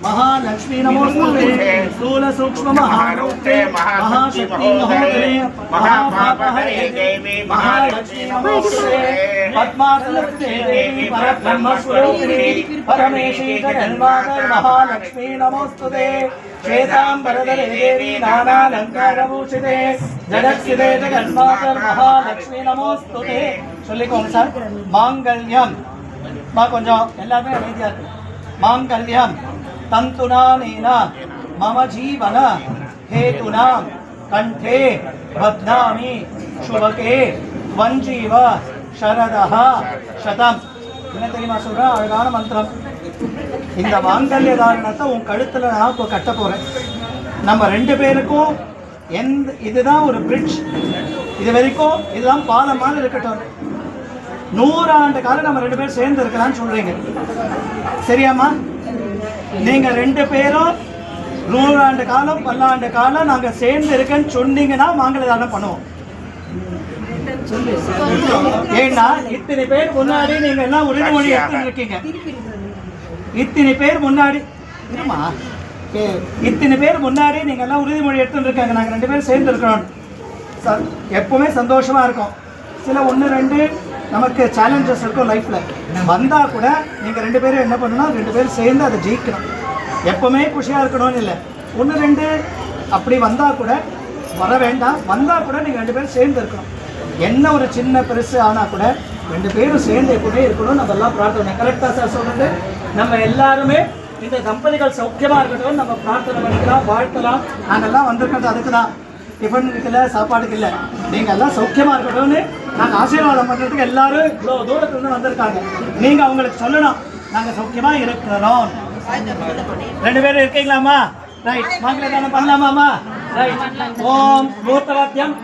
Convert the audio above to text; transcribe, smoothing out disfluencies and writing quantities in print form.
महालक्ष्मी नमोस्तुते स्थूल सूक्ष्म महारूपे महाशक्ति महोदये महापापहरे देवी महालक्ष्मी नमोस्तुते पद्मासनस्ते देवी परब्रह्म स्वरूपिणी परमेशी जगन्मातर महालक्ष्मी नमोस्तुते श्वेतांबरधरे देवी नानालंकारभूषिते जगत्सिते जगन्मातर महालक्ष्मी नमोस्तुते சொல்லிக்கோங்க சார் மாங்கல்யம் மா கொஞ்சம் எல்லாமே அமைதியா இருக்கு மாங்கல்யம் तंतुनानेना मम जीवन हेतुना कंठे बध्नामि शुभके वंजीव शरदः शतम என்ன தெரியுமா சொல்றேன் அழகான மந்திரம் இந்த மாங்கல்ய தாரணத்தை உன் கழுத்துல நான் இப்போ கட்ட போறேன் நம்ம ரெண்டு பேருக்கும் இதுதான் ஒரு பிரிட்ஜ் இது வரைக்கும் இதுதான் பாலமாக இருக்கட்டும் 100 ஆண்டு காலம் நம்ம ரெண்டு பேரும் சேர்ந்து இருக்கலாம்னு சொல்றீங்க சரியாமா நீங்க ரெண்டு பேரும் 100 ஆண்டு காலம் 10 ஆண்டு காலம் நாங்க சேர்ந்து இருக்கேன்னு சொன்னீங்கன்னா மாங்கல்ய தாரணம் பண்ணுவோம் ஏன்னா இத்தனை பேர் முன்னாடி நீங்க எல்லாம் உறுதிமொழி எடுத்து இருக்கீங்க இத்தனை பேர் முன்னாடி இருமா இத்தனை பேர் முன்னாடி நீங்க எல்லாம் உறுதிமொழி எடுத்து இருக்காங்க நாங்க ரெண்டு பேரும் சேர்ந்து இருக்கிறோம் எப்பவுமே சந்தோஷமா இருக்கும் சில 1-2 நமக்கு சேலஞ்சஸ் இருக்கும் லைஃப்ல வந்தா கூட நீங்க ரெண்டு பேரும் என்ன பண்ணணும் ரெண்டு பேரும் சேர்ந்து அதை ஜெயிக்கணும் எப்பவுமே குஷியா இருக்கணும்னு இல்லை 1-2 அப்படி வந்தா கூட வர வேண்டாம் வந்தா கூட நீங்க ரெண்டு பேரும் சேர்ந்து இருக்கணும் என்ன ஒரு சின்ன பெருசு ஆனா கூட ரெண்டு பேரும் சேர்ந்து எப்பவுமே இருக்கணும் நம்ம எல்லாம் பிரார்த்தனை கரெக்டா சார் சொல்றது நம்ம எல்லாருமே இந்த தம்பதிகள் சௌக்கியமா இருக்கட்டும் நம்ம பிரார்த்தனை பண்ணிக்கலாம் வாழ்த்தலாம் நாங்கெல்லாம் வந்திருக்கிறது அதுக்கு தான் டிஃபனுக்கு இல்லை சாப்பாடுக்கு இல்லை நீங்கள் எல்லாம் சௌக்கியமாக இருக்கட்டும்னு நாங்கள் ஆசீர்வாதம் பண்ணுறதுக்கு எல்லாரும் இவ்வளோ தூரத்துலேருந்து வந்திருக்காங்க நீங்கள் அவங்களுக்கு சொல்லணும் நாங்கள் சௌக்கியமாக இருக்கிறோம் ரெண்டு பேரும் இருக்கீங்களாம்மா ரைட் மாங்கல்ய தானம் பண்ணலாமாம்மா ரைட் ஓம் பூர்த்தவாத்தியம்